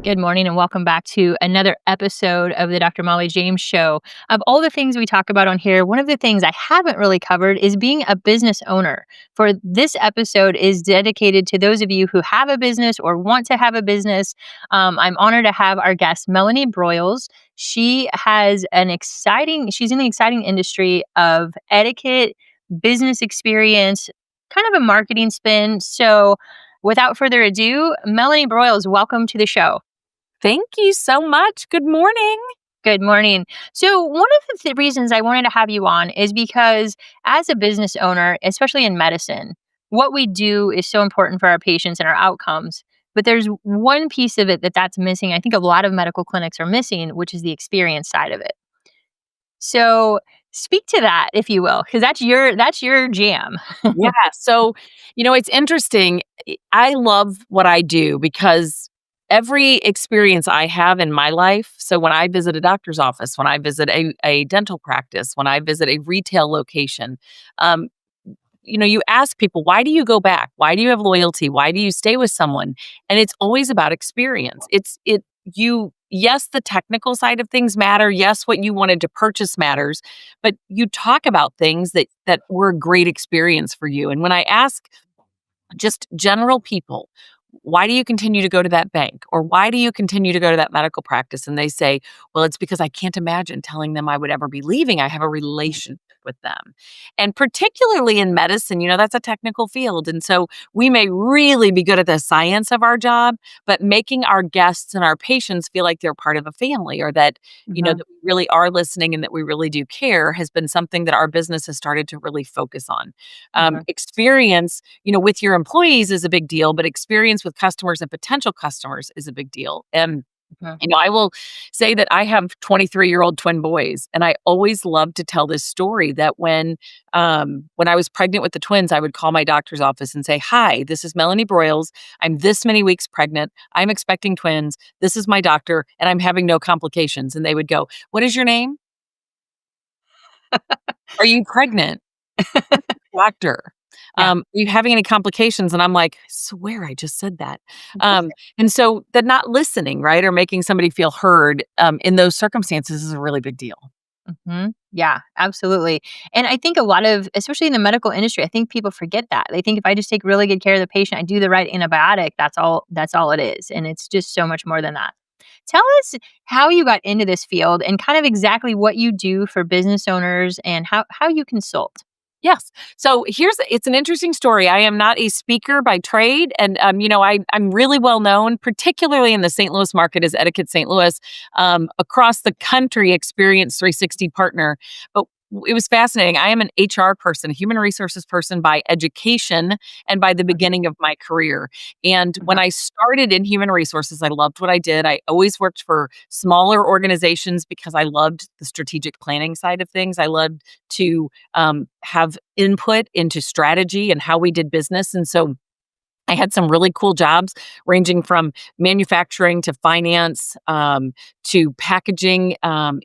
Good morning and welcome back to another episode of the Dr. Mollie James Show. Of all the things we talk about on here, one of the things I haven't really covered is being a business owner. For this episode is dedicated to those of you who have a business or want to have a business. I'm honored to have our guest, Melenie Broyles. She's in the exciting industry of etiquette, business experience, kind of a marketing spin. So without further ado, Melenie Broyles, welcome to the show. Thank you so much. Good morning. Good morning. So, one of the reasons I wanted to have you on is because, as a business owner, especially in medicine, what we do is so important for our patients and our outcomes. But there's one piece of it that's missing. I think a lot of medical clinics are missing, which is the experience side of it. So, speak to that, if you will, because that's your jam. Yeah. So, it's interesting. I love what I do because every experience I have in my life. So, when I visit a doctor's office, when I visit a dental practice, when I visit a retail location, um, you ask people, why do you go back? Why do you have loyalty? Why do you stay with someone? And it's always about experience. Yes, the technical side of things matter. Yes, what you wanted to purchase matters, but you talk about things that were a great experience for you. And when I ask just general people, why do you continue to go to that bank? Or why do you continue to go to that medical practice? And they say, well, it's because I can't imagine telling them I would ever be leaving. I have a relationship with them. And particularly in medicine, that's a technical field. And so we may really be good at the science of our job, but making our guests and our patients feel like they're part of a family or that, Mhm. that we really are listening and that we really do care has been something that our business has started to really focus on. Mhm. Experience with your employees is a big deal, but experience with customers and potential customers is a big deal. And Mhm. I will say that I have 23-year-old twin boys, and I always love to tell this story that when I was pregnant with the twins, I would call my doctor's office and say, "Hi, this is Melenie Broyles. I'm this many weeks pregnant. I'm expecting twins. This is my doctor, and I'm having no complications." And they would go, "What is your name? Are you pregnant? Doctor. Yeah. Are you having any complications?" And I'm like, "I swear I just said that." And so the not listening, right, or making somebody feel heard, in those circumstances is a really big deal. Yeah, absolutely. And I think a lot of, especially in the medical industry, I think people forget that. They think if I just take really good care of the patient, I do the right antibiotic, that's all it is. And it's just so much more than that. Tell us how you got into this field and kind of exactly what you do for business owners and how you consult. Yes. So it's an interesting story. I am not a speaker by trade. And, I'm really well known, particularly in the St. Louis market as Etiquette St. Louis, across the country Experience 360 partner. But it was fascinating. I am an HR person, a human resources person by education and by the beginning of my career. And when Mhm. I started in human resources, I loved what I did. I always worked for smaller organizations because I loved the strategic planning side of things. I loved to have input into strategy and how we did business. And so I had some really cool jobs ranging from manufacturing to finance, to packaging,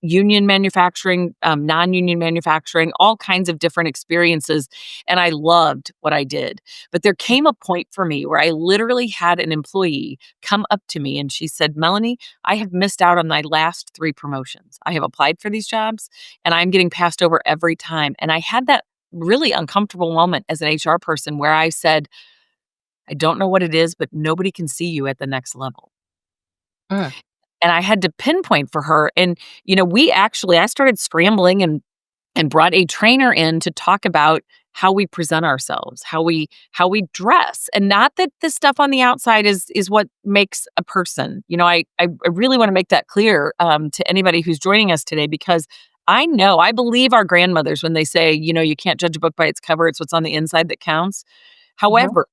union manufacturing, non-union manufacturing, all kinds of different experiences. And I loved what I did. But there came a point for me where I literally had an employee come up to me and she said, "Melanie, I have missed out on my last 3 promotions. I have applied for these jobs and I'm getting passed over every time." And I had that really uncomfortable moment as an HR person where I said, "I don't know what it is, but nobody can see you at the next level." Mm. And I had to pinpoint for her. And, I started scrambling and brought a trainer in to talk about how we present ourselves, how we dress. And not that the stuff on the outside is what makes a person. I really want to make that clear to anybody who's joining us today because I believe our grandmothers when they say, you can't judge a book by its cover, it's what's on the inside that counts. Mhm. However,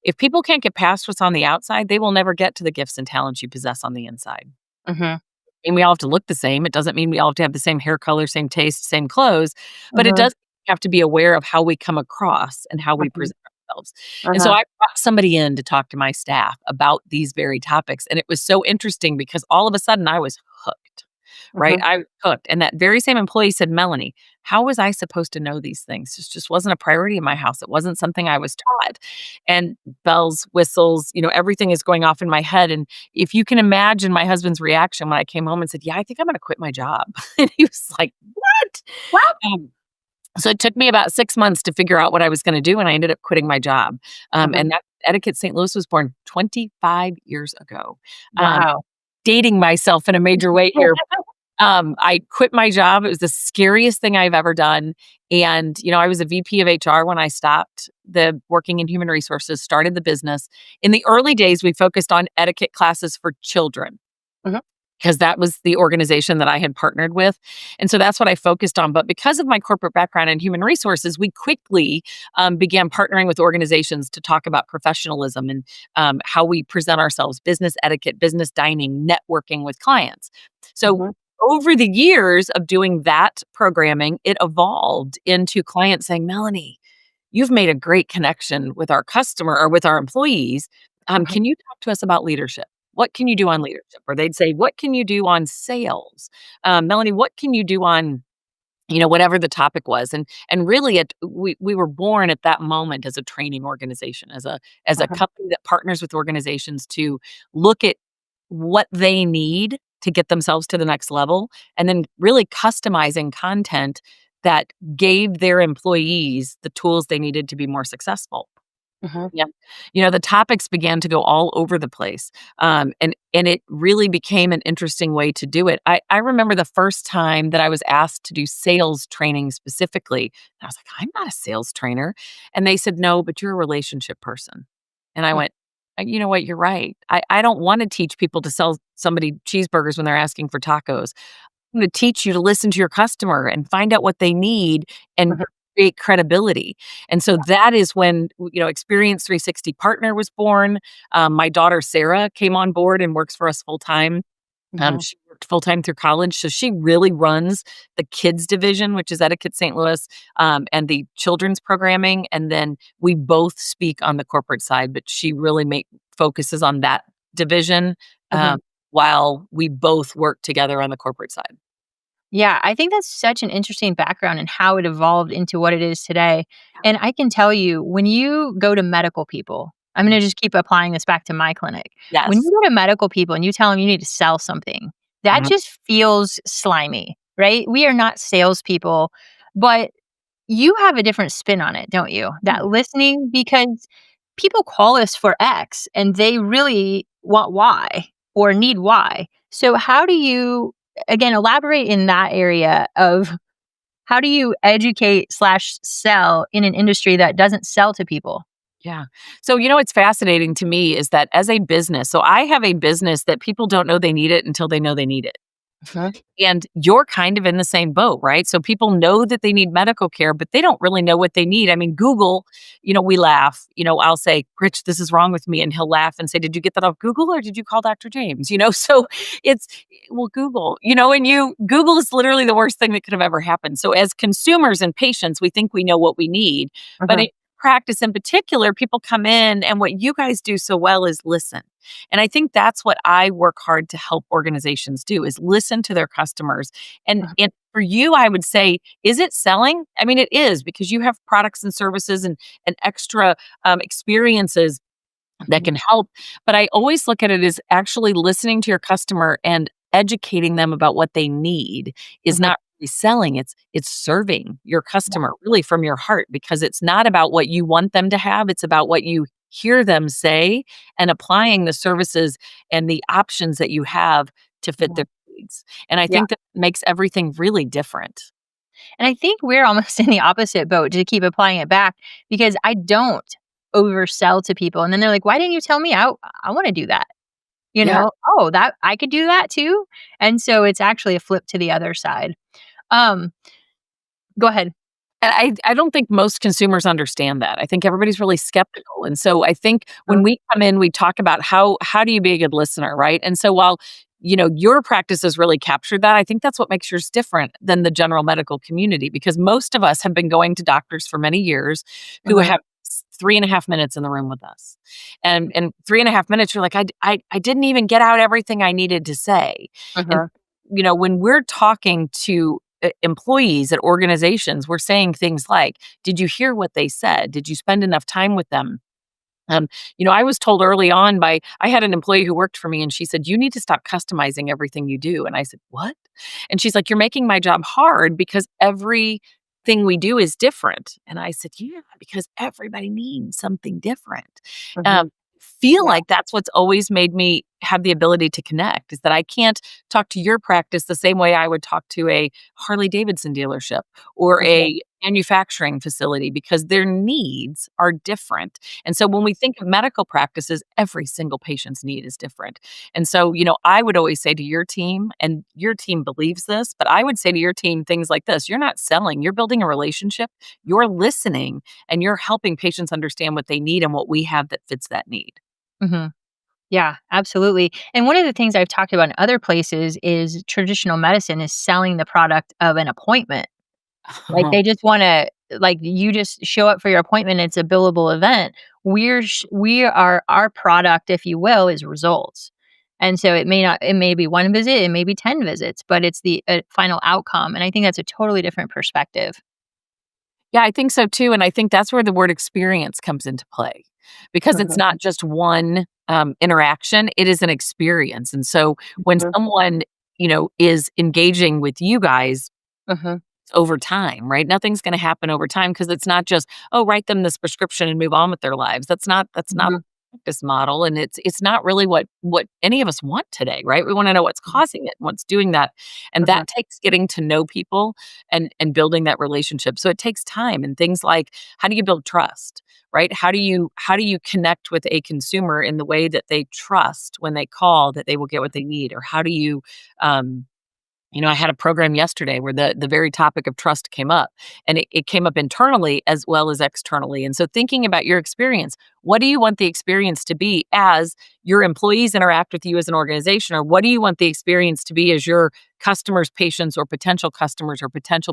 if people can't get past what's on the outside, they will never get to the gifts and talents you possess on the inside. Mhm. And we all have to look the same. It doesn't mean we all have to have the same hair color, same taste, same clothes, but it Mhm. does have to be aware of how we come across and how we Mhm. present ourselves. And so Uh-huh. I brought somebody in to talk to my staff about these very topics. And it was so interesting because all of a sudden I was hooked, right? Mhm. I was hooked. And that very same employee said, "Melanie, how was I supposed to know these things? This just wasn't a priority in my house. It wasn't something I was taught. And bells, whistles, everything is going off in my head. And if you can imagine my husband's reaction when I came home and said, "Yeah, I think I'm going to quit my job." And he was like, "What?" What? So it took me about 6 months to figure out what I was gonna do, and I ended up quitting my job. Uh-huh. And that Etiquette St. Louis was born 25 years ago. Um, Wow. Dating myself in a major way here. I quit my job. It was the scariest thing I've ever done. And, I was a VP of HR when I stopped the working in human resources, started the business. In the early days, we focused on etiquette classes for children Mhm. because that was the organization that I had partnered with. And so that's what I focused on. But because of my corporate background in human resources, we quickly began partnering with organizations to talk about professionalism and how we present ourselves, business etiquette, business dining, networking with clients. So Mhm. over the years of doing that programming, it evolved into clients saying, "Melanie, you've made a great connection with our customer or with our employees. Mhm. Can you talk to us about leadership? What can you do on leadership?" Or they'd say, "What can you do on sales? Melanie, what can you do on," whatever the topic was. And really we were born at that moment as a training organization, as a Uh-huh. company that partners with organizations to look at what they need to get themselves to the next level, and then really customizing content that gave their employees the tools they needed to be more successful. Mhm. Yeah. The topics began to go all over the place. And it really became an interesting way to do it. I remember the first time that I was asked to do sales training specifically. I was like, "I'm not a sales trainer." And they said, "No, but you're a relationship person." And I Mm. went, You know what? You're right. I don't want to teach people to sell somebody cheeseburgers when they're asking for tacos. To teach you to listen to your customer and find out what they need and Mhm. create credibility. And so that is when, Experience 360 Partner was born. My daughter, Sarah, came on board and works for us full time. Mhm. She worked full time through college. So she really runs the kids division, which is Etiquette St. Louis, and the children's programming. And then we both speak on the corporate side, but she really focuses on that division, Mhm. while we both work together on the corporate side. Yeah, I think that's such an interesting background and how it evolved into what it is today. And I can tell you, when you go to medical people, I'm going to just keep applying this back to my clinic. When you Yes. go to medical people and you tell them you need to sell something, that Mhm. just feels slimy, right? We are not salespeople, but you have a different spin on it, don't you? That listening, because people call us for X and they really want Y or need Y. So, how do you, again, elaborate in that area of how do you educate slash sell in an industry that doesn't sell to people? Yeah. So, what's fascinating to me is that as a business, so I have a business that people don't know they need it until they know they need it. Mhm. And you're kind of in the same boat, right? So people know that they need medical care, but they don't really know what they need. I mean, Google, we laugh. I'll say, "Rich, this is wrong with me." And he'll laugh and say, "Did you get that off Google or did you call Dr. James?" So it's, well, Google, and Google is literally the worst thing that could have ever happened. So as consumers and patients, we think we know what we need. But Mhm. in practice in particular, people come in and what you guys do so well is listen. And I think that's what I work hard to help organizations do is listen to their customers. And for you, I would say, is it selling? I mean, it is because you have products and services and extra experiences that Mhm. can help. But I always look at it as actually listening to your customer and educating them about what they need is Mhm. not really selling. It's serving your customer really from your heart because it's not about what you want them to have. It's about what you hear them say and applying the services and the options that you have to fit Mhm. their needs. And I Yeah. think that makes everything really different. And I think we're almost in the opposite boat to keep applying it back because I don't oversell to people. And then they're like, why didn't you tell me? I want to do that. Yeah. Oh, that I could do that too. And so it's actually a flip to the other side. Um, Go ahead. And I don't think most consumers understand that. I think everybody's really skeptical, and so I think when Mhm. we come in, we talk about how do you be a good listener, right? And so while, your practice has really captured that, I think that's what makes yours different than the general medical community because most of us have been going to doctors for many years who Mhm. have 3.5 minutes in the room with us. And 3.5 minutes, you're like, I didn't even get out everything I needed to say. And, Mhm. when we're talking to employees at organizations were saying things like, did you hear what they said? Did you spend enough time with them? Um, I was told early on I had an employee who worked for me and she said, you need to stop customizing everything you do. And I said, what? And she's like, you're making my job hard because everything we do is different. And I said, yeah, because everybody needs something different. Mhm. Um, feel Yeah. like that's what's always made me have the ability to connect is that I can't talk to your practice the same way I would talk to a Harley Davidson dealership or Mhm. a manufacturing facility because their needs are different. And so when we think of medical practices, every single patient's need is different. And so, I would always say to your team, and your team believes this, but I would say to your team things like this: you're not selling, you're building a relationship, you're listening, and you're helping patients understand what they need and what we have that fits that need. Mhm. Yeah, absolutely. And one of the things I've talked about in other places is traditional medicine is selling the product of an appointment. Like, they just wanna like, you just show up for your appointment, it's a billable event. We are our product, if you will, is results. And so it may be 1 visit, it may be 10 visits, but it's the, final outcome, and I think that's a totally different perspective. Yeah, I think so too, and I think that's where the word experience comes into play, because it's Mhm, not just one, interaction, it is an experience, and so when mhm, someone, is engaging with you guys mhm, over time, right? Nothing's gonna happen over time because it's not just, "Oh, write them this prescription and move on with their lives." That's not mhm, a practice model, and it's not really what any of us want today, right? We wanna know what's mhm, causing it, what's doing that, and mhm, that takes getting to know people and building that relationship. So it takes time and things like, how do you build trust, right? How do you connect with a consumer in the way that they trust when they call that they will get what they need? Or how do you, um I had a program yesterday where the very topic of trust came up, and it came up internally as well as externally. And so thinking about your experience, what do you want the experience to be as your employees interact with you as an organization? Or what do you want the experience to be as your customers, patients, or potential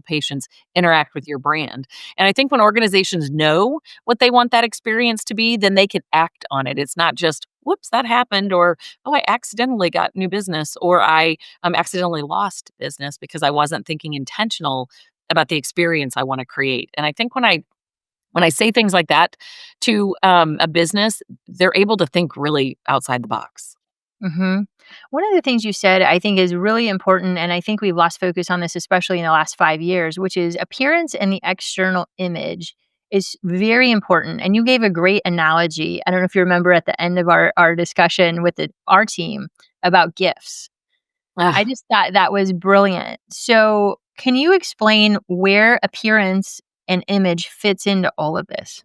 patients interact with your brand? And I think when organizations know what they want that experience to be, then they can act on it. It's not just, whoops, that happened, or oh, I accidentally got new business, or I accidentally lost business because I wasn't thinking intentional about the experience I want to create. And I think when I say things like that to a business, they're able to think really outside the box. mhm. One of the things you said I think is really important, and I think we've lost focus on this, especially in the last 5 years, which is appearance and the external image is very important, and you gave a great analogy. I don't know if you remember at the end of our discussion with our team about gifts. I Ah, just thought that was brilliant. So, can you explain where appearance and image fits into all of this?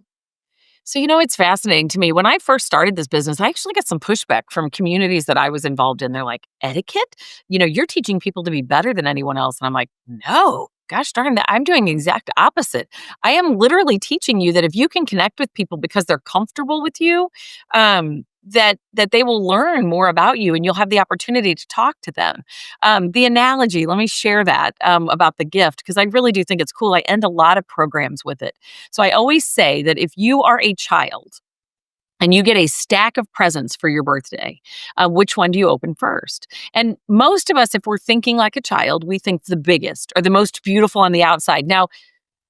so, it's fascinating to me. When I first started this business, I actually got some pushback from communities that I was involved in. They're like, etiquette? You're teaching people to be better than anyone else. And I'm like, no, gosh darn that. I'm doing the exact opposite. I am literally teaching you that if you can connect with people because they're comfortable with you, that they will learn more about you and you'll have the opportunity to talk to them. The analogy, let me share that about the gift, because I really do think it's cool. I end a lot of programs with it. So I always say that if you are a child and you get a stack of presents for your birthday, which one do you open first? And most of us, if we're thinking like a child, we think the biggest or the most beautiful on the outside. Now,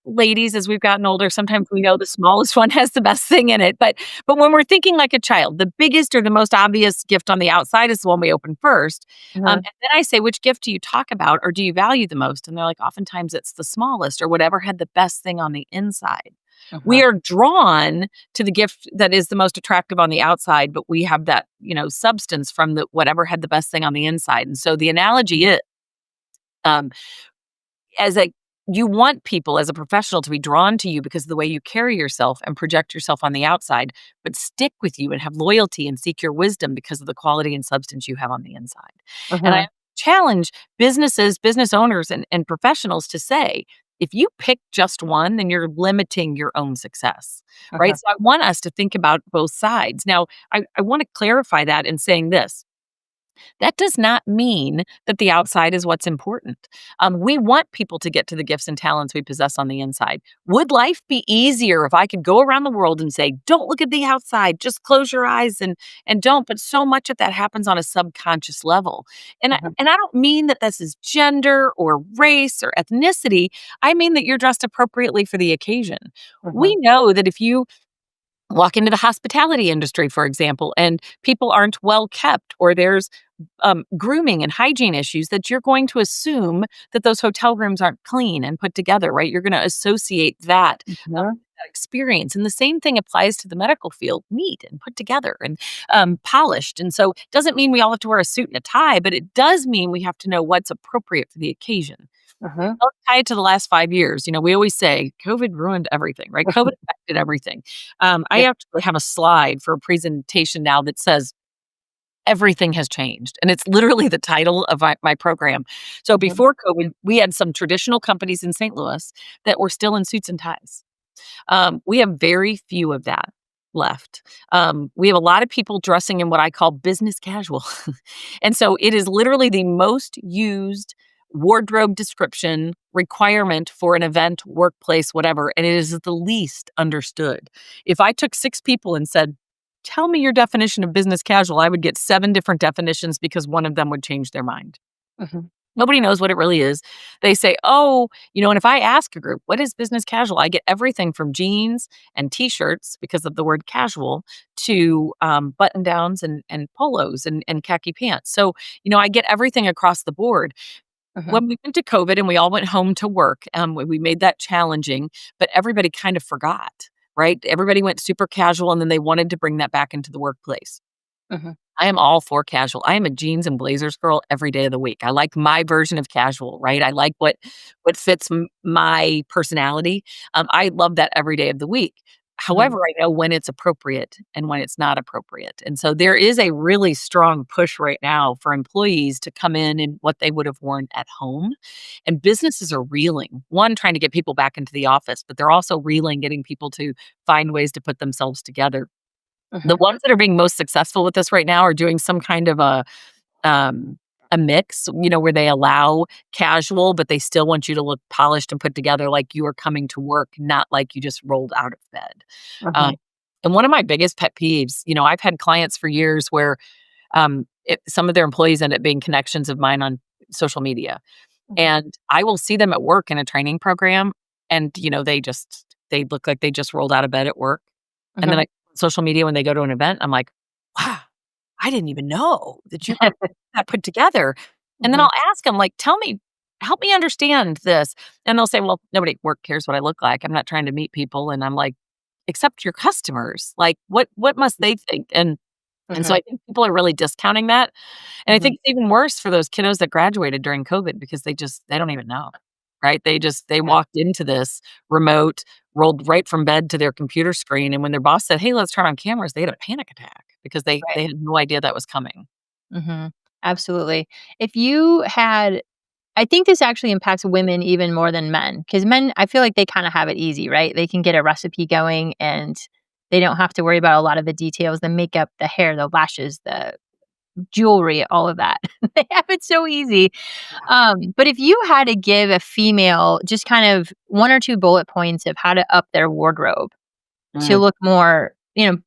ladies, as we've gotten older, sometimes we know the smallest one has the best thing in it. But when we're thinking like a child, the biggest or the most obvious gift on the outside is the one we open first. Uh-huh, And then I say, which gift do you talk about or do you value the most? And they're like, oftentimes it's the smallest or whatever had the best thing on the inside. We uh-huh, are drawn to the gift that is the most attractive on the outside, but we have that, substance from the whatever had the best thing on the inside. And so the analogy is, um, as a you want people as a professional to be drawn to you because of the way you carry yourself and project yourself on the outside, but stick with you and have loyalty and seek your wisdom because of the quality and substance you have on the inside. And uh-huh, I challenge businesses, business owners, and professionals to say, if you pick just one, then you're limiting your own success, right? uh-huh, So I want us to think about both sides. Now, I want to clarify that in saying this. That does not mean that the outside is what's important. We want people to get to the gifts and talents we possess on the inside. Would life be easier if I could go around the world and say, "Don't look at the outside, just close your eyes and don't"? But so much of that happens on a subconscious level, Mhm, and I don't mean that this is gender or race or ethnicity. I mean that you're dressed appropriately for the occasion. We mhm, know that if you walk into the hospitality industry, for example, and people aren't well kept, or there's grooming and hygiene issues, that you're going to assume that those hotel rooms aren't clean and put together, right? You're going to associate that, mhm, that experience. And the same thing applies to the medical field: neat and put together and polished. And so it doesn't mean we all have to wear a suit and a tie, but it does mean we have to know what's appropriate for the occasion. mhm. I'll tie it to the last 5 years. We always say COVID ruined everything, right? COVID affected everything. I Yep. actually have a slide for a presentation now that says everything has changed. And it's literally the title of my program. So Mhm, before COVID, we had some traditional companies in St. Louis that were still in suits and ties. We have very few of that left. We have a lot of people dressing in what I call business casual. And so it is literally the most used wardrobe description requirement for an event, workplace, whatever. And it is the least understood. If I took 6 people and said, "Tell me your definition of business casual," I would get 7 different definitions because one of them would change their mind. mhm, Nobody knows what it really is. They say, "Oh," and if I ask a group, "What is business casual?" I get everything from jeans and t-shirts because of the word casual to button downs and polos and khaki pants. So, I get everything across the board. mhm, When we went to COVID and we all went home to work, we made that challenging, but everybody kind of forgot, right? Everybody went super casual and then they wanted to bring that back into the workplace. mhm. I am all for casual. I am a jeans and blazers girl every day of the week. I like my version of casual, right? I like what fits my personality. I love that every day of the week. Mhm, However, I know when it's appropriate and when it's not appropriate. And so there is a really strong push right now for employees to come in what they would have worn at home. And businesses are reeling, one, trying to get people back into the office, but they're also reeling, getting people to find ways to put themselves together. The mhm, ones that are being most successful with this right now are doing some kind of a mix, where they allow casual, but they still want you to look polished and put together like you are coming to work, not like you just rolled out of bed. Um, mhm, and one of my biggest pet peeves, I've had clients for years where some of their employees end up being connections of mine on social media. mhm, And I will see them at work in a training program, and, they look like they just rolled out of bed at work. And then mhm. social media, when they go to an event, I'm like, "Wow, I didn't even know that you could that put together." And then Mhm, I'll ask them, like, "Tell me, help me understand this." And they'll say, "Well, nobody at work cares what I look like. I'm not trying to meet people." And I'm like, "Except your customers. Like, what must they think?" And so mhm, I think people are really discounting that. And I mhm. think it's even worse for those kiddos that graduated during COVID because they don't even know, right? They Yeah, walked into this remote, rolled right from bed to their computer screen, and when their boss said, "Hey, let's turn on cameras," they had a panic attack because they right. had no idea that was coming. Mhm. Absolutely. If you had I think this actually impacts women even more than men, because men, I feel like they kinda have it easy, right? They can get a recipe going, and they don't have to worry about a lot of the details, the makeup, the hair, the lashes, the jewelry, all of that. They have it so easy. But if you had to give a female just kind of 1 or 2 bullet points of how to up their wardrobe to Mm. look more,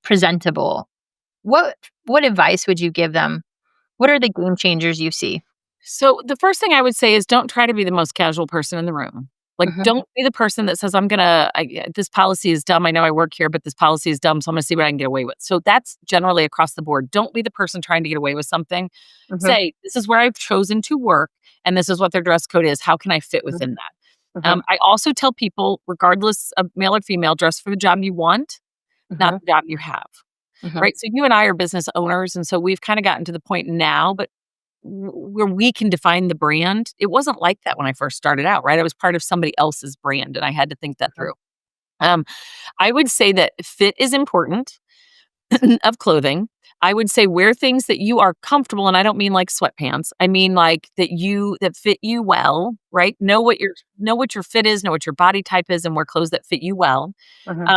presentable, what what advice would you give them? What are the game changers you see? So the first thing I would say is don't try to be the most casual person in the room. Like, Mhm, don't be the person that says, this policy is dumb. I know I work here, but this policy is dumb. So I'm going to see what I can get away with. So that's generally across the board. Don't be the person trying to get away with something. mhm, Say, this is where I've chosen to work and this is what their dress code is. How can I fit mhm, within that? mhm, I also tell people, regardless of male or female, dress for the job you want, not mhm, the job you have. mhm, Right. So you and I are business owners. And so we've kind of gotten to the point now, but where we can define the brand. It wasn't like that when I first started out, right? I was part of somebody else's brand and I had to think that mhm, through. Um, I would say that fit is important of clothing. I would say wear things that you are comfortable, and I don't mean like sweatpants. I mean like that fit you well, right? Know what your fit is, know what your body type is, and wear clothes that fit you well. mhm,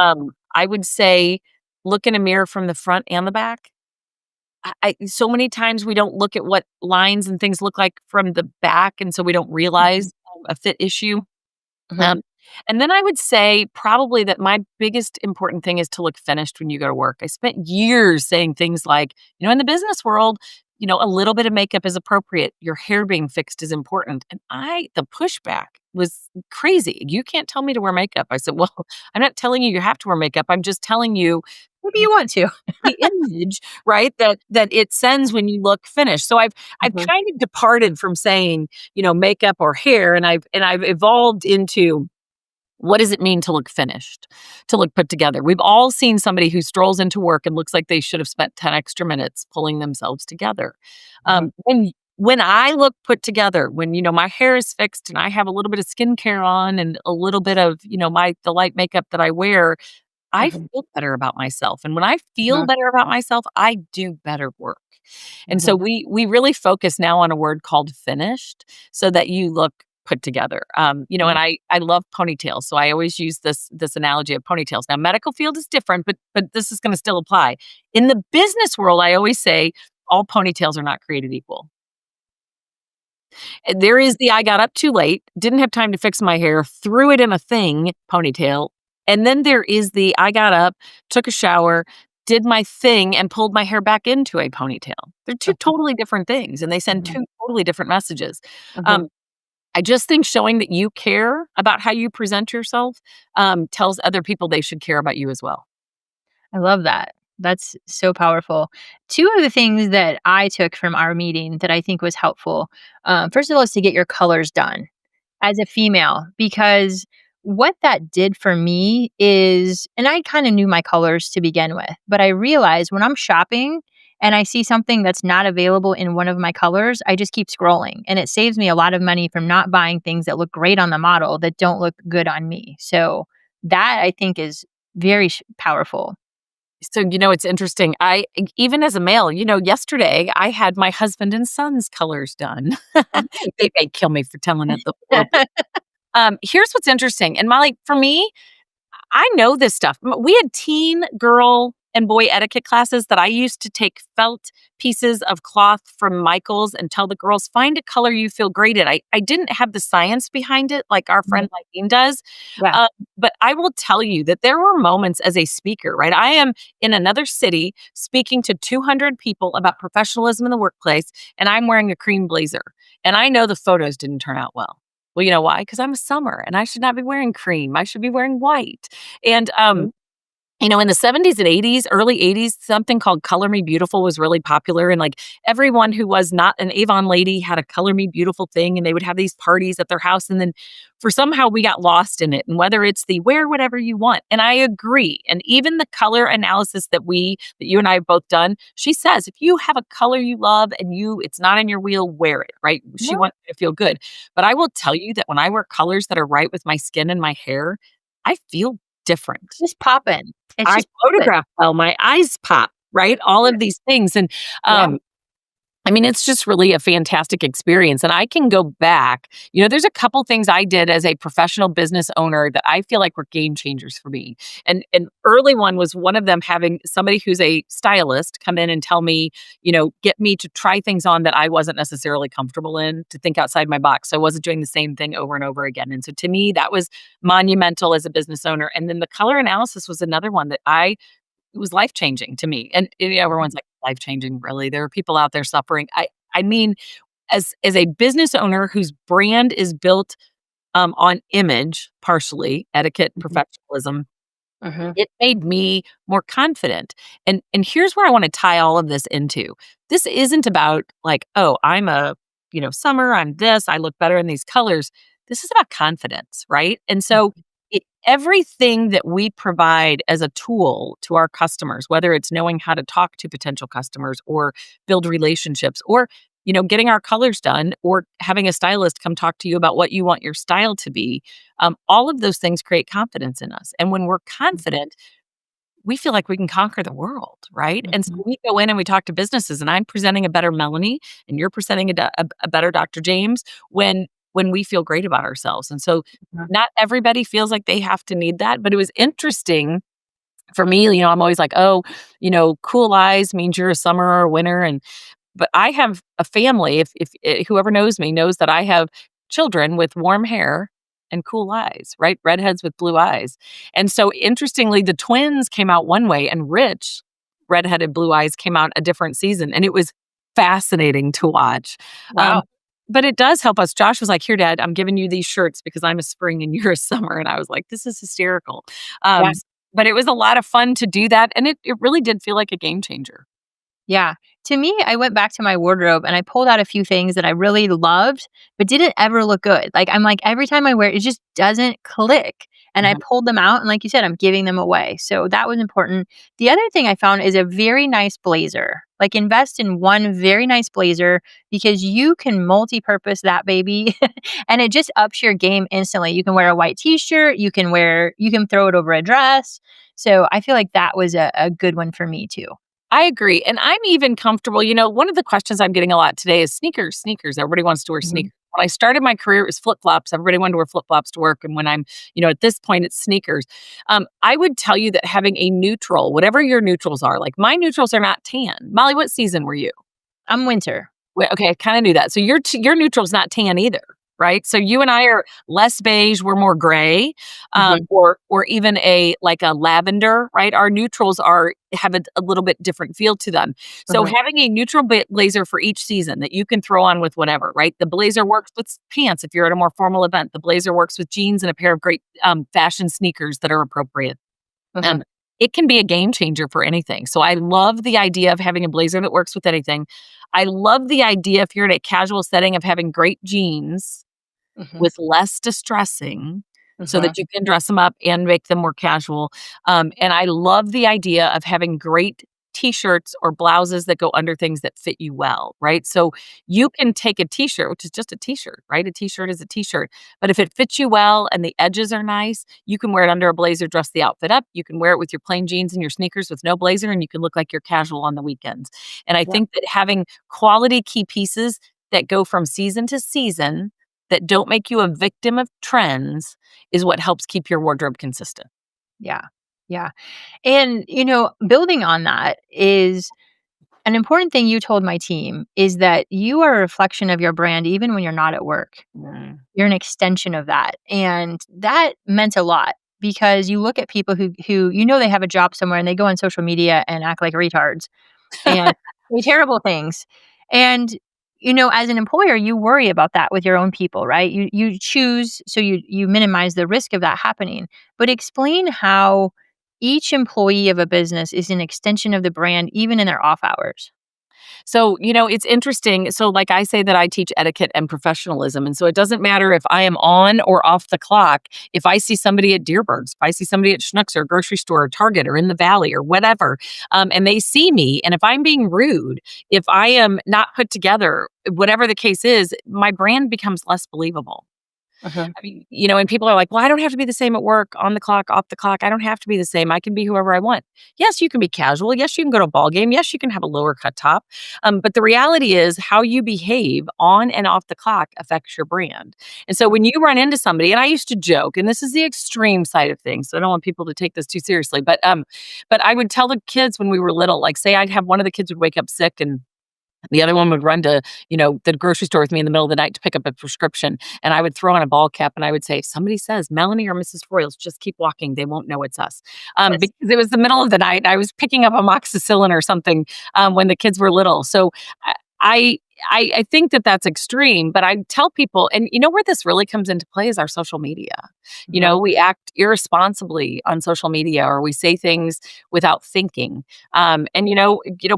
I would say look in a mirror from the front and the back. so many times we don't look at what lines and things look like from the back, and so we don't Mhm. realize a fit issue. Mhm. Um, and then I would say probably that my biggest important thing is to look finished when you go to work. I spent years saying things like, in the business world, a little bit of makeup is appropriate. Your hair being fixed is important. And the pushback was crazy. You can't tell me to wear makeup. I said, well, I'm not telling you have to wear makeup. I'm just telling you Maybe you want to. the image, right? That it sends when you look finished. So I've Mhm. kind of departed from saying, makeup or hair, and I've evolved into what does it mean to look finished, to look put together? We've all seen somebody who strolls into work and looks like they should have spent 10 extra minutes pulling themselves together. Mhm. When I look put together, when my hair is fixed and I have a little bit of skincare on and a little bit of the light makeup that I wear, I Mhm. feel better about myself, and when I feel Mhm. better about myself, I do better work. And so Mhm. we really focus now on a word called finished so that you look put together. And Mhm. I love ponytails, so I always use this analogy of ponytails. Now, medical field is different, but this is gonna still apply. In the business world, I always say all ponytails are not created equal. There is the I got up too late, didn't have time to fix my hair, threw it in a thing ponytail. And then there is the I got up, took a shower, did my thing, and pulled my hair back into a ponytail. They're two Mhm. totally different things, and they send Mhm. two totally different messages. Mhm. Um, I just think showing that you care about how you present yourself tells other people they should care about you as well. I love that. That's so powerful. Two of the things that I took from our meeting that I think was helpful, first of all, is to get your colors done as a female, because what that did for me is, and I kind of knew my colors to begin with, but I realized when I'm shopping and I see something that's not available in one of my colors, I just keep scrolling. And it saves me a lot of money from not buying things that look great on the model that don't look good on me. So that I think is very powerful. So, it's interesting. Even as a male, yesterday I had my husband and son's colors done. Oh, They may kill me for telling it the world. nice. Here's what's interesting. And Molly, for me, I know this stuff. We had teen girl and boy etiquette classes that I used to take felt pieces of cloth from Michael's and tell the girls, find a color you feel great in. I didn't have the science behind it like our Mhm. friend Eileen does. Yeah. But I will tell you that there were moments as a speaker, right? I am in another city speaking to 200 people about professionalism in the workplace, and I'm wearing a cream blazer. And I know the photos didn't turn out well. Well, you know why? Because I'm a summer and I should not be wearing cream. I should be wearing white. And Mhm. in the 70s and 80s, early 80s, something called Color Me Beautiful was really popular. And like everyone who was not an Avon lady had a Color Me Beautiful thing. And they would have these parties at their house. And then for somehow we got lost in it. And whether it's the wear whatever you want. And I agree. And even the color analysis that you and I have both done, she says, if you have a color you love and it's not in your wheel, wear it, right? She Well, wants you to feel good. But I will tell you that when I wear colors that are right with my skin and my hair, I feel different. just popping. It's I just popping. photograph well, my eyes pop, right? All Yeah. of these things, and, Yeah. I mean, it's just really a fantastic experience, and I can go back there's a couple things I did as a professional business owner that I feel like were game changers for me, and an early one was one of them having somebody who's a stylist come in and tell me, get me to try things on that I wasn't necessarily comfortable in, to think outside my box, so I wasn't doing the same thing over and over again, and so to me, that was monumental as a business owner, and then the color analysis was another one that it was life changing to me. And everyone's like, life changing, really? There are people out there suffering. I mean, as a business owner whose brand is built on image, partially etiquette, Mhm. professionalism, Mhm. it made me more confident. And here's where I want to tie all of this into. This isn't about like, oh, I'm a, summer, I'm this, I look better in these colors. This is about confidence, right? And so everything that we provide as a tool to our customers, whether it's knowing how to talk to potential customers or build relationships or getting our colors done or having a stylist come talk to you about what you want your style to be, all of those things create confidence in us. And when we're confident, we feel like we can conquer the world, right? And so Mhm. we go in and we talk to businesses, and I'm presenting a better Melanie, and you're presenting a better Dr. James when we feel great about ourselves. And so Mhm. not everybody feels like they have to need that, but it was interesting For me, I'm always like, "Oh, cool eyes means you're a summer or a winter," but I have a family, if whoever knows me knows that I have children with warm hair and cool eyes, right? Redheads with blue eyes. And so interestingly, the twins came out one way and Rich, redheaded blue eyes, came out a different season, and it was fascinating to watch. Um, Wow. but it does help us. Josh was like, "Here, Dad, I'm giving you these shirts because I'm a spring and you're a summer." And I was like, "This is hysterical." Yeah. Um, but it was a lot of fun to do that, and it really did feel like a game changer. Yeah. To me, I went back to my wardrobe and I pulled out a few things that I really loved, but didn't ever look good. Like, I'm like, every time I wear it, it just doesn't click. And I Mhm. pulled them out. And like you said, I'm giving them away. So that was important. The other thing I found is a very nice blazer. Like, invest in one very nice blazer because you can multi purpose that baby and it just ups your game instantly. You can wear a white t shirt, you can throw it over a dress. So I feel like that was a good one for me too. I agree, and I'm even comfortable. One of the questions I'm getting a lot today is sneakers, sneakers. Everybody wants to wear Mhm. sneakers. When I started my career, it was flip-flops. Everybody wanted to wear flip-flops to work, and when I'm, at this point, it's sneakers. I would tell you that having a neutral, whatever your neutrals are, like my neutrals are not tan. Molly, what season were you? I'm winter. Well, okay, I kinda knew that. So your neutral's not tan either, right? So you and I are less beige, we're more gray, Mhm. or even a lavender, right? Our neutrals have a little bit different feel to them. So Mhm. having a neutral blazer for each season that you can throw on with whatever, right? The blazer works with pants if you're at a more formal event. The blazer works with jeans and a pair of great, fashion sneakers that are appropriate. Mhm. Um, it can be a game changer for anything. So I love the idea of having a blazer that works with anything. I love the idea if you're in a casual setting of having great jeans Mhm. with less distressing so Mhm. that you can dress them up and make them more casual. And I love the idea of having great t-shirts or blouses that go under things that fit you well, right? So you can take a t-shirt, which is just a t-shirt, right? A t-shirt is a t-shirt. But if it fits you well and the edges are nice, you can wear it under a blazer, dress the outfit up. You can wear it with your plain jeans and your sneakers with no blazer, and you can look like you're casual on the weekends. And I Yeah. think that having quality key pieces that go from season to season that don't make you a victim of trends is what helps keep your wardrobe consistent. Yeah. Yeah. And, building on that is an important thing you told my team is that you are a reflection of your brand even when you're not at work. Mm. You're an extension of that. And that meant a lot because you look at people who they have a job somewhere and they go on social media and act like retards and say terrible things. And as an employer, you worry about that with your own people, right? You choose so you minimize the risk of that happening. But explain how each employee of a business is an extension of the brand even in their off hours. So, it's interesting. So, like I say that I teach etiquette and professionalism. And so it doesn't matter if I am on or off the clock. If I see somebody at Dearborn's, if I see somebody at Schnucks or grocery store or Target or in the Valley or whatever, and they see me, and if I'm being rude, if I am not put together, whatever the case is, my brand becomes less believable. Uh-huh. I mean, and people are like, "Well, I don't have to be the same at work, on the clock, off the clock. I don't have to be the same. I can be whoever I want." Yes, you can be casual. Yes, you can go to a ball game. Yes, you can have a lower cut top. But the reality is, how you behave on and off the clock affects your brand. And so, when you run into somebody, and I used to joke, and this is the extreme side of things, so I don't want people to take this too seriously. But I would tell the kids when we were little, like, say I'd have one of the kids would wake up sick and the other one would run to, the grocery store with me in the middle of the night to pick up a prescription, and I would throw on a ball cap, and I would say, "If somebody says Melanie or Mrs. Broyles, just keep walking. They won't know it's us." Yes. Because it was the middle of the night, and I was picking up amoxicillin or something, when the kids were little. So I I I think that that's extreme, but I tell people, and where this really comes into play is our social media. Uh-huh. We act irresponsibly on social media, or we say things without thinking. And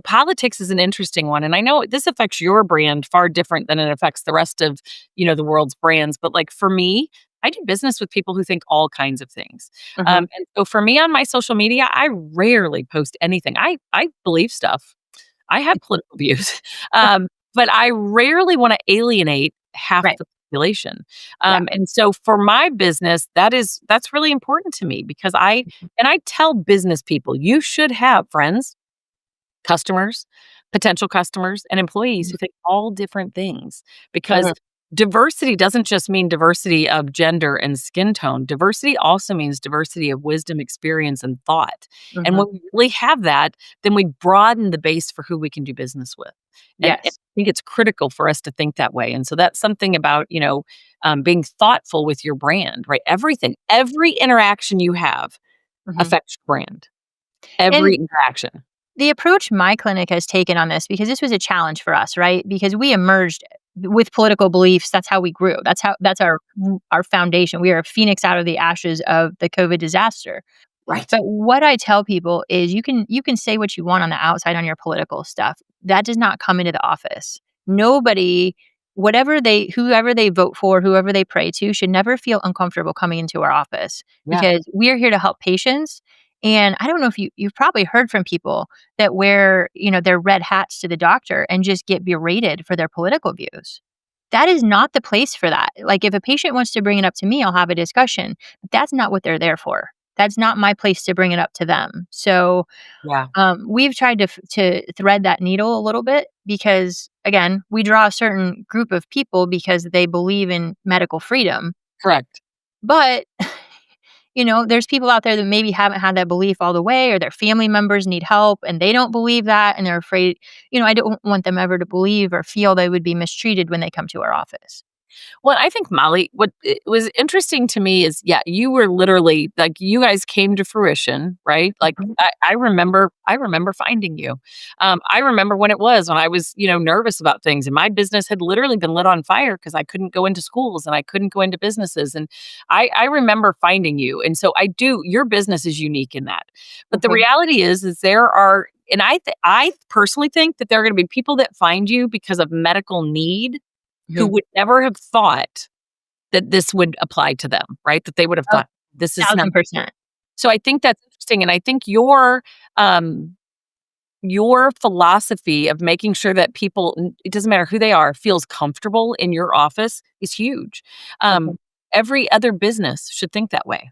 politics is an interesting one, and I know this affects your brand far different than it affects the rest of the world's brands. But like for me, I do business with people who think all kinds of things. Uh-huh. And so for me on my social media, I rarely post anything. I believe stuff. I have political views, but I rarely want to alienate half Right. the population. Yeah. And so for my business, that's really important to me because I tell business people, you should have friends, customers, potential customers, and employees Mhm. who think all different things because Uh-huh. diversity doesn't just mean diversity of gender and skin tone. Diversity also means diversity of wisdom, experience, and thought. And Mhm. when we really have that, then we broaden the base for who we can do business with. And Yes. I think it's critical for us to think that way. And so that's something about, being thoughtful with your brand, right? Everything, every interaction you have Mhm. affects your brand. Every And interaction. the approach my clinic has taken on this, because this was a challenge for us, right? Because we emerged with political beliefs. That's how we grew. That's our foundation. We are a phoenix out of the ashes of the COVID disaster. Right. But what I tell people is you can say what you want on the outside on your political stuff. That does not come into the office. Nobody, whoever they vote for, whoever they pray to, should never feel uncomfortable coming into our office, Yeah. because we're here to help patients. And I don't know if you've probably heard from people that wear, their red hats to the doctor and just get berated for their political views. That is not the place for that. Like, if a patient wants to bring it up to me, I'll have a discussion. But that's not what they're there for. That's not my place to bring it up to them. So, Yeah. we've tried to thread that needle a little bit, because, again, we draw a certain group of people because they believe in medical freedom. Correct. But, there's people out there that maybe haven't had that belief all the way, or their family members need help and they don't believe that. And they're afraid, I don't want them ever to believe or feel they would be mistreated when they come to our office. Well, I think, Molly, what it was interesting to me is, yeah, you were literally like, you guys came to fruition, right? Like, Mhm. I remember finding you. I remember when it was when I was, nervous about things, and my business had literally been lit on fire because I couldn't go into schools and I couldn't go into businesses, and I remember finding you, and so I do. Your business is unique in that, but the Mhm. reality is there are. And I personally think that there are going to be people that find you because of medical need who Mhm. would never have thought that this would apply to them, right? That they would have Oh, thought, "This is not." 1,000%. So I think that's interesting, and I think your philosophy of making sure that people, it doesn't matter who they are, feels comfortable in your office is huge. Mhm. Um, every other business should think that way.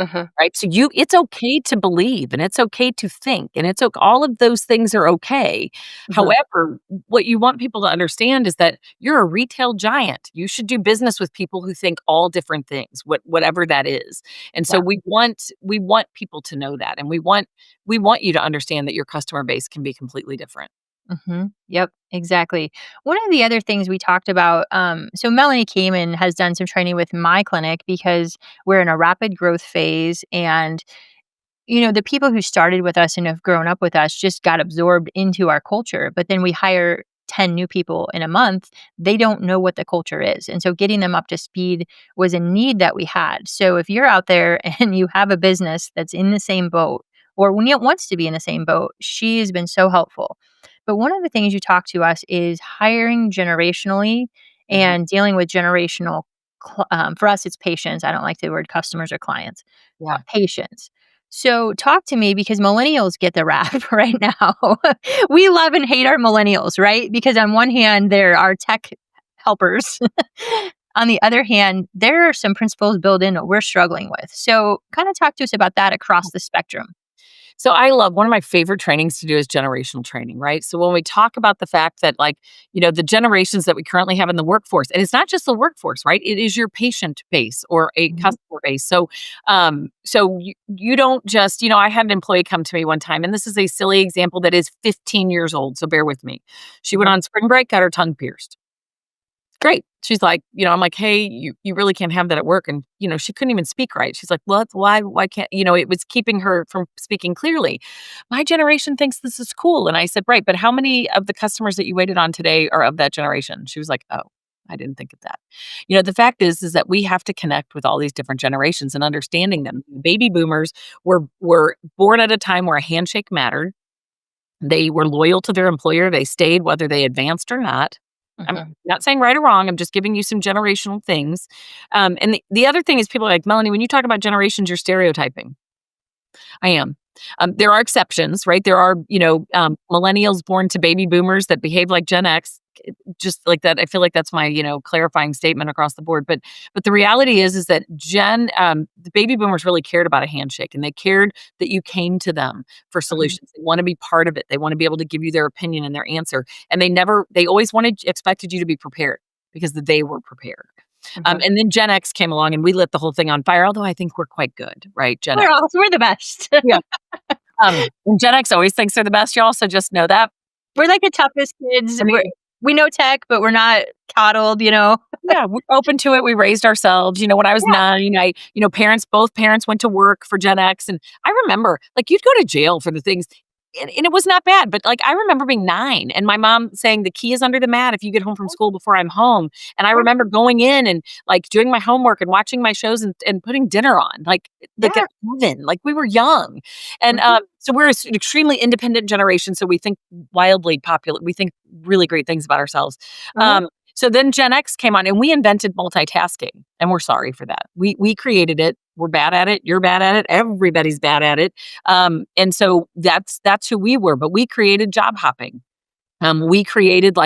Mhm. Right? So it's okay to believe, and it's okay to think, and all of those things are okay. Mhm. However, what you want people to understand is that you're a retail giant. You should do business with people who think all different things, whatever that is. And so Yeah. we want people to know that, and we want you to understand that your customer base can be completely different. Yep, exactly. One of the other things we talked about, so Melanie came and has done some training with my clinic, because we're in a rapid growth phase. And, the people who started with us and have grown up with us just got absorbed into our culture. But then we hire 10 new people in a month. They don't know what the culture is. And so getting them up to speed was a need that we had. So if you're out there and you have a business that's in the same boat, or when it wants to be in the same boat, she has been so helpful. But one of the things you talk to us is hiring generationally Mhm. and dealing with generational. For us, it's patients. I don't like the word customers or clients. Yeah. Patients. So talk to me, because millennials get the rap right now. We love and hate our millennials, right? Because on one hand, they're our tech helpers. On the other hand, there are some principles built in that we're struggling with. So kind of talk to us about that across the spectrum. So I love one of my favorite trainings to do is generational training, right? So when we talk about the fact that, like, the generations that we currently have in the workforce, and it's not just the workforce, right? It is your patient base or a Mhm. customer base. So you don't just, I had an employee come to me one time, and this is a silly example that is 15 years old, so bear with me. She went Mhm. on spring break, got her tongue pierced. Great. She's like, I'm like, "Hey, you really can't have that at work." And, she couldn't even speak right. She's like, "What? Why can't," it was keeping her from speaking clearly. "My generation thinks this is cool." And I said, "Right, but how many of the customers that you waited on today are of that generation?" She was like, "Oh, I didn't think of that." The fact is that we have to connect with all these different generations and understanding them. Baby boomers were born at a time where a handshake mattered. They were loyal to their employer. They stayed whether they advanced or not. I'm Mhm. not saying right or wrong. I'm just giving you some generational things. And the other thing is, people are like, "Melanie, when you talk about generations, you're stereotyping." I am. There are exceptions, right? There are, millennials born to baby boomers that behave like Gen X, just like that. I feel like that's my, clarifying statement across the board. But the reality is that the baby boomers really cared about a handshake, and they cared that you came to them for Mhm. solutions. They want to be part of it. They want to be able to give you their opinion and their answer. And they always expected you to be prepared. because they were prepared. Okay. And then Gen X came along and we lit the whole thing on fire, although I think we're quite good, right? Gen X. We're the best. Yeah. And Gen X always thinks they're the best, y'all. So just know that. We're like the toughest kids. I mean, We know tech, but we're not coddled, yeah, we're open to it. We raised ourselves. When I was Yeah. 9, both parents went to work for Gen X. And I remember, like, you'd go to jail for the things. And it was not bad, but like I remember being 9 and my mom saying the key is under the mat if you get home from school before I'm home. And I remember going in and like doing my homework and watching my shows and putting dinner on, like Yeah. at 7, like we were young. And Mhm. so we're an extremely independent generation. So we think wildly popular. We think really great things about ourselves. Mhm. So then Gen X came on and we invented multitasking and we're sorry for that. We created it. We're bad at it. You're bad at it. Everybody's bad at it. And so that's who we were, but we created job hopping. We created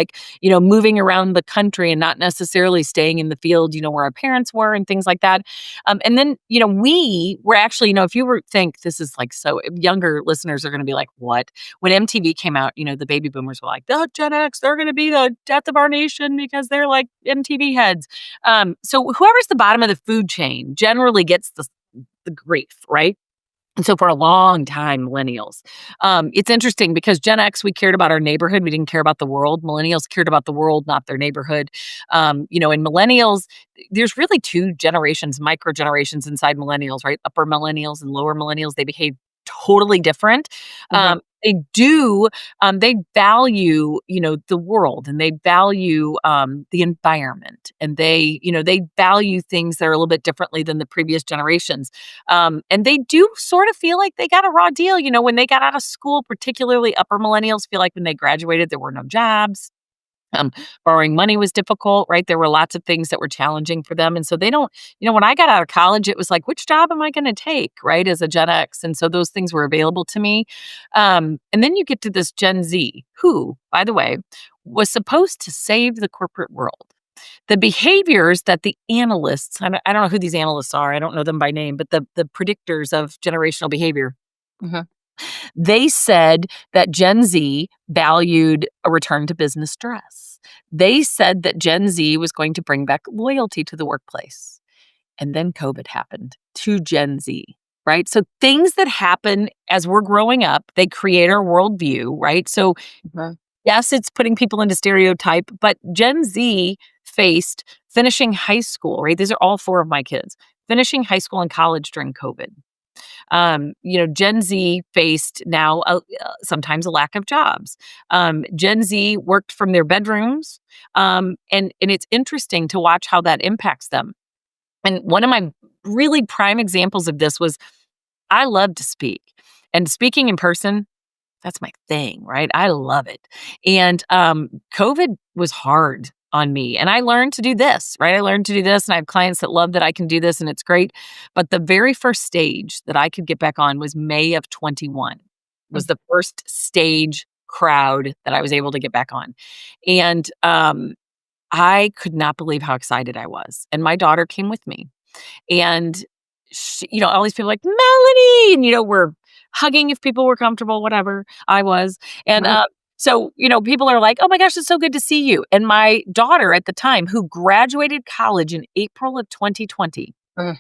moving around the country and not necessarily staying in the field, where our parents were and things like that. And then, we were actually, if you think this is like, so younger listeners are going to be like, what? When MTV came out, the baby boomers were like, the Gen X, they're going to be the death of our nation because they're like MTV heads. So whoever's the bottom of the food chain generally gets the grief, right? And so for a long time, millennials. It's interesting because Gen X, we cared about our neighborhood. We didn't care about the world. Millennials cared about the world, not their neighborhood. And millennials, there's really 2 generations, micro generations inside millennials, right? Upper millennials and lower millennials. They behave totally different. Mhm. They value, the world and they value the environment and they value things that are a little bit differently than the previous generations. And they do sort of feel like they got a raw deal, when they got out of school, particularly upper millennials feel like when they graduated, there were no jobs. Um, Borrowing money was difficult, right? There were lots of things that were challenging for them. And so they don't, when I got out of college, it was like, which job am I going to take, right? As a Gen X. And so those things were available to me. And then you get to this Gen Z, who, by the way, was supposed to save the corporate world. The behaviors that the analysts, I don't know who these analysts are, I don't know them by name, but the predictors of generational behavior, Mhm. they said that Gen Z valued a return to business stress. They said that Gen Z was going to bring back loyalty to the workplace. And then COVID happened to Gen Z, right? So things that happen as we're growing up, they create our worldview, right? So Mhm. yes, it's putting people into stereotype, but Gen Z faced finishing high school, right? These are all 4 of my kids, finishing high school and college during COVID. Gen Z faced now sometimes a lack of jobs. Gen Z worked from their bedrooms, and it's interesting to watch how that impacts them. And one of my really prime examples of this was I love to speak, and speaking in person, that's my thing, right? I love it. And COVID was hard on me. And I learned to do this, right? I learned to do this. And I have clients that love that I can do this and it's great. But the very first stage that I could get back on was May of 21, was Mm. the first stage crowd that I was able to get back on. And I could not believe how excited I was. And my daughter came with me. And all these people like Melanie, and we're hugging if people were comfortable, whatever. I was, and Mhm. so people are like, "Oh my gosh, it's so good to see you." And my daughter at the time, who graduated college in April of 2020, Mm.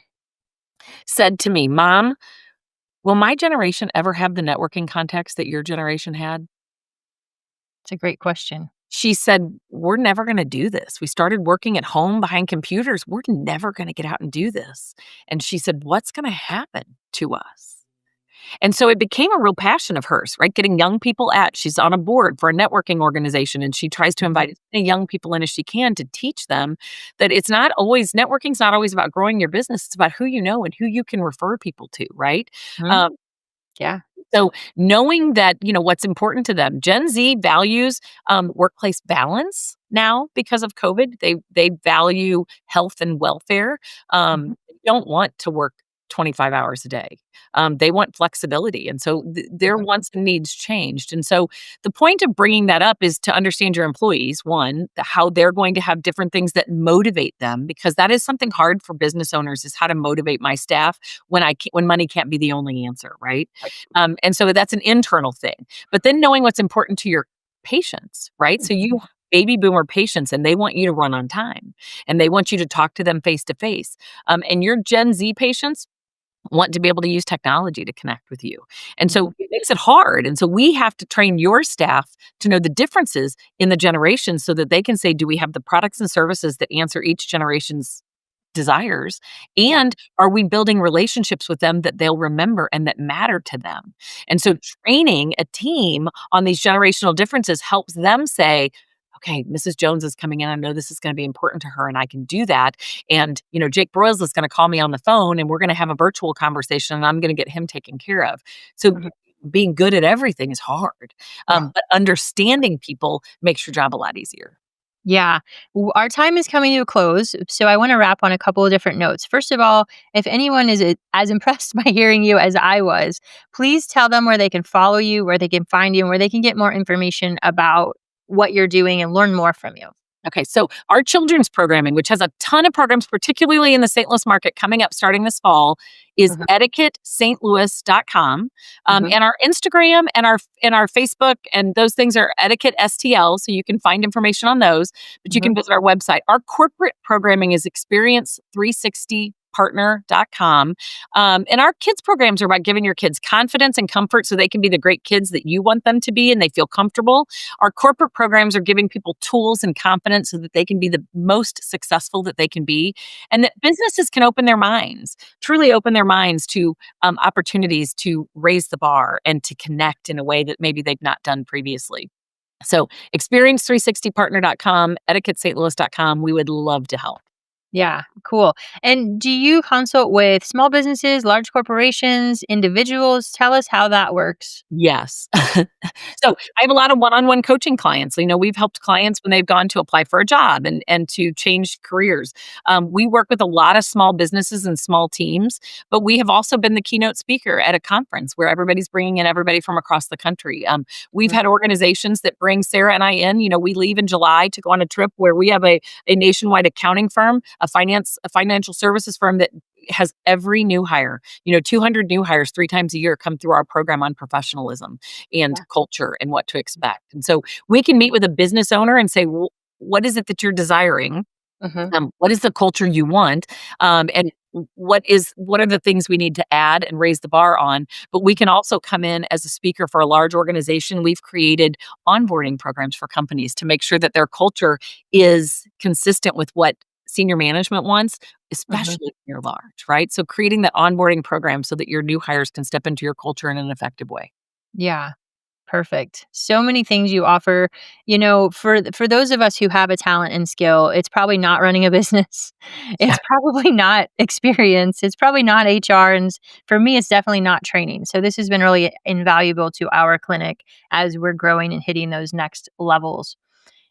said to me, "Mom, will my generation ever have the networking contacts that your generation had?" It's a great question. She said, "We're never going to do this. We started working at home behind computers. We're never going to get out and do this." And she said, "What's going to happen to us?" And so it became a real passion of hers, right? Getting young people she's on a board for a networking organization and she tries to invite as many young people in as she can to teach them that networking's not always about growing your business. It's about who you know and who you can refer people to, right? Mhm. Um, Yeah. so knowing that, what's important to them, Gen Z values workplace balance now because of COVID. They value health and welfare. Mhm. They don't want to work 25 hours a day. They want flexibility. And so their Mhm. wants and needs changed. And so the point of bringing that up is to understand your employees, one, how they're going to have different things that motivate them, because that is something hard for business owners, is how to motivate my staff when money can't be the only answer, right? And so that's an internal thing. But then knowing what's important to your patients, right? So you baby boomer patients, and they want you to run on time, and they want you to talk to them face to face. And your Gen Z patients want to be able to use technology to connect with you. And Mhm. so it makes it hard. And so we have to train your staff to know the differences in the generations so that they can say, do we have the products and services that answer each generation's desires? Yeah. And are we building relationships with them that they'll remember and that matter to them? And so training a team on these generational differences helps them say, okay, Mrs. Jones is coming in. I know this is going to be important to her and I can do that. And, Jake Broyles is going to call me on the phone and we're going to have a virtual conversation and I'm going to get him taken care of. So Mhm. being good at everything is hard. Yeah. But understanding people makes your job a lot easier. Yeah. Our time is coming to a close. So I want to wrap on a couple of different notes. First of all, if anyone is as impressed by hearing you as I was, please tell them where they can follow you, where they can find you, and where they can get more information about what you're doing and learn more from you. Okay, so our children's programming, which has a ton of programs, particularly in the St. Louis market coming up starting this fall, is Mhm. etiquettestlouis.com. Mhm. And our Instagram and our Facebook and ththose things are etiquette STL, so you can find information on those, but you Mhm. can visit our website. Our corporate programming is experience360partner.com. And our kids programs are about giving your kids confidence and comfort so they can be the great kids that you want them to be and they feel comfortable. Our corporate programs are giving people tools and confidence so that they can be the most successful that they can be, and that businesses can open their minds, truly open their minds to opportunities to raise the bar and to connect in a way that maybe they've not done previously. So, experience360partner.com, etiquettestlouis.com. We would love to help. Yeah, cool. And do you consult with small businesses, large corporations, individuals? Tell us how that works. Yes. So I have a lot of one-on-one coaching clients. We've helped clients when they've gone to apply for a job and to change careers. We work with a lot of small businesses and small teams, but we have also been the keynote speaker at a conference where everybody's bringing in everybody from across the country. We've Mhm. had organizations that bring Sarah and I in. We leave in July to go on a trip where we have a nationwide accounting firm, a financial services firm that has every new hire. 200 new hires 3 times a year come through our program on professionalism and Yeah. culture and what to expect. And so we can meet with a business owner and say, well, what is it that you're desiring? Mhm. What is the culture you want? And what are the things we need to add and raise the bar on? But we can also come in as a speaker for a large organization. We've created onboarding programs for companies to make sure that their culture is consistent with what senior management wants, Mhm. especially if you're large, right? So creating that onboarding program so that your new hires can step into your culture in an effective way. Yeah. Perfect. So many things you offer. For those of us who have a talent and skill, it's probably not running a business. Yeah. It's probably not experience. It's probably not HR. And for me, it's definitely not training. So this has been really invaluable to our clinic as we're growing and hitting those next levels.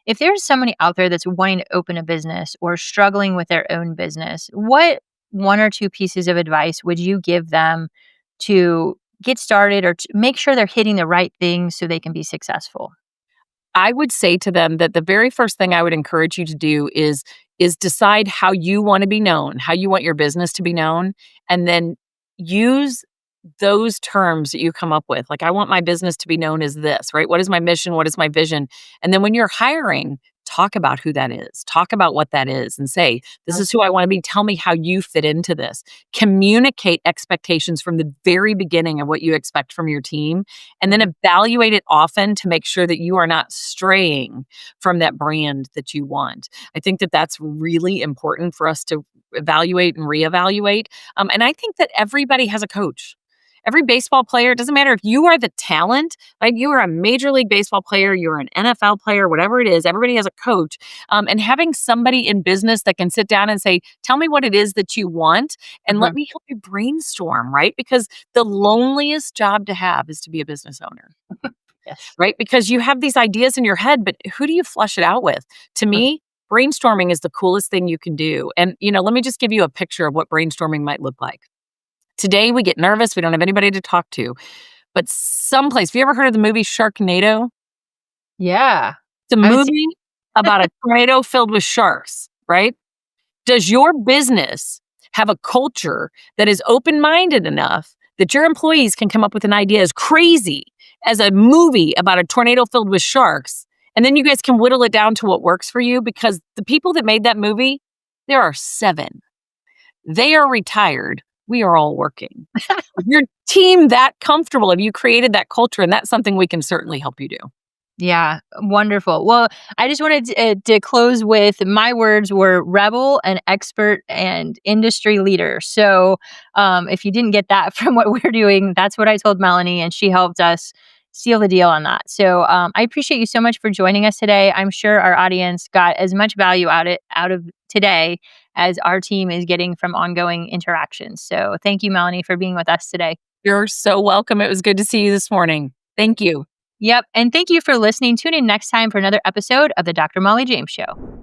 If there's somebody out there that's wanting to open a business or struggling with their own business, what one or two pieces of advice would you give them to get started or to make sure they're hitting the right things so they can be successful? I would say to them that the very first thing I would encourage you to do is decide how you want to be known, how you want your business to be known, and then use those terms that you come up with. Like, I want my business to be known as this, right? What is my mission? What is my vision? And then when you're hiring, talk about who that is. Talk about what that is and say, this is who I want to be. Tell me how you fit into this. Communicate expectations from the very beginning of what you expect from your team, and then Mhm. evaluate it often to make sure that you are not straying from that brand that you want. I think that that's really important for us to evaluate and reevaluate. And I think that everybody has a coach. Every baseball player, it doesn't matter if you are the talent, right? You are a major league baseball player, you're an NFL player, whatever it is, everybody has a coach. And having somebody in business that can sit down and say, tell me what it is that you want and let Mhm. me help you brainstorm, right? Because the loneliest job to have is to be a business owner, Yes. right? Because you have these ideas in your head, but who do you flush it out with? To Mhm. me, brainstorming is the coolest thing you can do. And, let me just give you a picture of what brainstorming might look like. Today, we get nervous. We don't have anybody to talk to. But someplace, have you ever heard of the movie Sharknado? Yeah. It's a I would say movie about a tornado filled with sharks, right? Does your business have a culture that is open minded enough that your employees can come up with an idea as crazy as a movie about a tornado filled with sharks And then you guys can whittle it down to what works for you, because the people that made that movie, there are 7. They are retired. We are all working. If your team that comfortable, if you created that culture, and that's something we can certainly help you do. Yeah, wonderful. Well, I just wanted to close with my words were rebel, an expert, and industry leader. So, if you didn't get that from what we're doing, that's what I told Melanie, and she helped us seal the deal on that. So, I appreciate you so much for joining us today. I'm sure our audience got as much value out of today as our team is getting from ongoing interactions. So, thank you, Melanie, for being with us today. You're so welcome. It was good to see you this morning. Thank you. Yep. And thank you for listening. Tune in next time for another episode of the Dr. Mollie James Show.